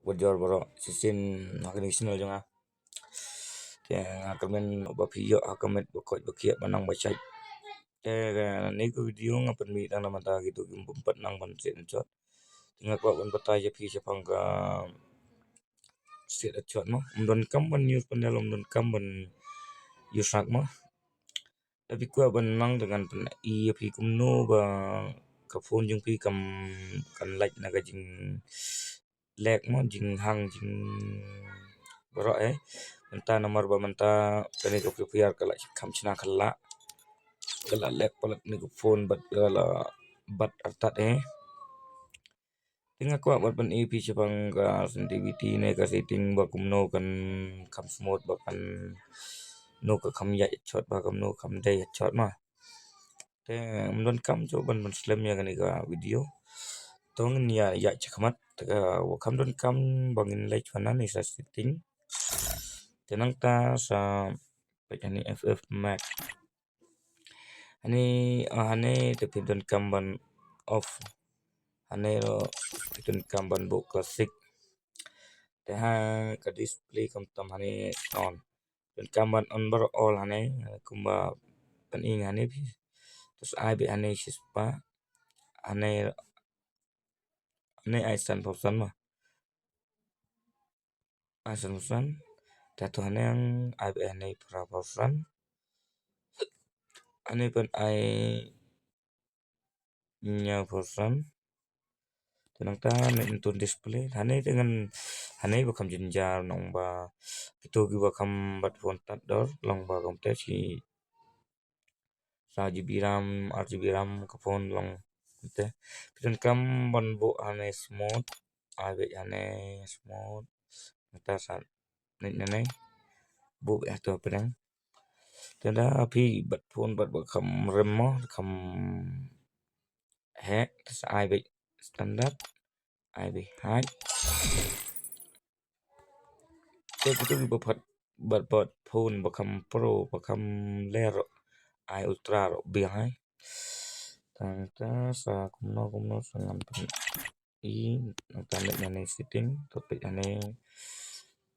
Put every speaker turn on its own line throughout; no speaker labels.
bojor boro sisin hakani sinol jonga te ngakemen bapiyo akamet bokot bakiat manang bacai te ni ko video ngapen mi tang mata gitu gempet nang ban sen cot ngak ko ban batai je pi sepang ka set cot mo don kam ban news pandalom don kam ban yusak mo tapi ko ban nang dengan pen i pi kumno ba ka phone jing pi kam kan like na ka jing lek mo jing hang jing boro menta nomor ba menta kani ko piar kala kam china kala lek palat ni ko phone bat kala bat artat tinga ko bat ban ep chapang ka sensitivity ne ka setting ba kumno kan kam smooth ba kan no ka kam ya shot ba kam no kam dai shot ma te don kam jo ban slam ya kani ka video tong nia ya chakmat ka wa kam don kam bangin like fana ni sa setting tenang ta sa ani ff max ani ane te don kam ban off ane ro don kam ban bo classic te ha ka display kam tam ane on don kam ban on bar all ane kumba pan ing ane terus ai be ane sispa ane aisan popsan ma aisan popsan tatu ane yang ai be ane pra popsan ane pen ai nya popsan tenang ta nonton display ane dengan ane bakam jinjar nong ba itu giba kam bat phone tat dor long ba kam te si sa GB RAM 8 GB RAM ka phone long te piton kam ban bo ane smooth abe ane smooth ta sa ne bo ya to pedang tada api bat phone bat kam rem mo kam hack abe standard abe hack te kutu giba pat bat phone bakam pro bakam lero ai ultra ro biang tang ta sa kumno sangan pen i nang ane setting topik ane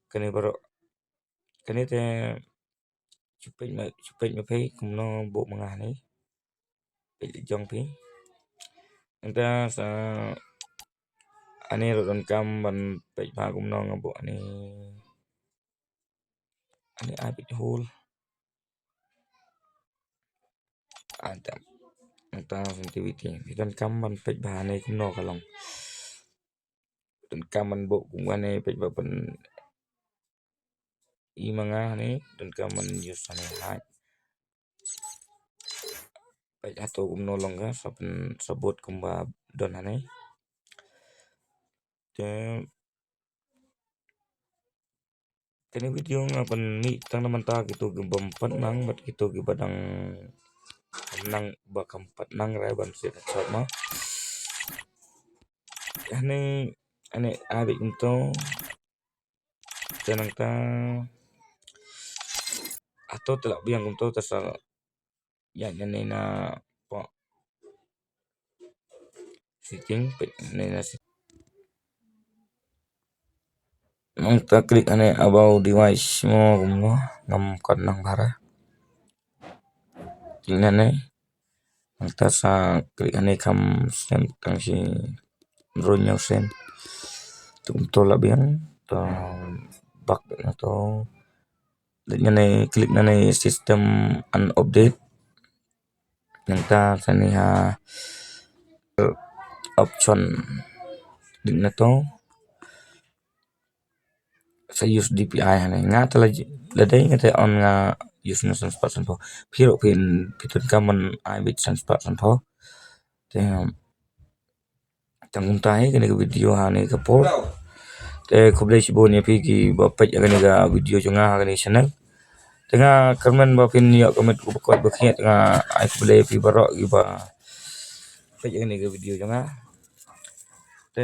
kani baro kani te chupek me pay kumno bo mangah ni pe jong pi enta sa ane ro don kam ban pe pa kumno ngabo ane abit hole ada enta sensitivity don kam ban pe ba ane kumno kalong don kam ban bo kumane pe ba pen i mangah ni don kam ban use ane hack baik atau kumnolong ka sabot kumba don ane te kani video ngapan mi tang naman ta gitu gembam nang bat gitu gibadang nang bakam nang rai ban set shot ma ane abik unto tenang ta atau telak biang unto tasal ya nene na po setting pe nene nang ta klik ane about device mo kumno ngam kon nang bara nene nang ta sa klik ane kam sem tang si ronyo sen tum to la biang to bak na to nene klik nene system an update nang ta sani ha option din na to sa use DPI hane nga tala ladai nga te on nga use na sans person po phiro pin pitun kaman ai bit sans person po te tangum tai kene video hane ka por te kublai sibo ni pi ki ba pej kene ga video jonga kene channel tenga karmen ba pin yo komet ko ko ba khiat nga ai kublai pi barok gi ba pej kene ga video jonga te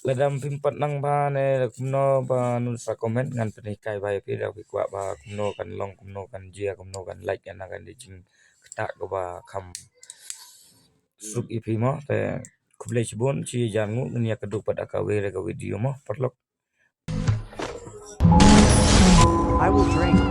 ladam pimpat nang ba ne kumno ba nun sa comment ngan pe kai bai pi da pi kwa ba kumno kan long kumno kan jia kumno kan like kan di jing kta ko ba kam suk ipi mo te kublai cibon ci jangu nia kedu pada kawe reka video mah perlok.
I will drink.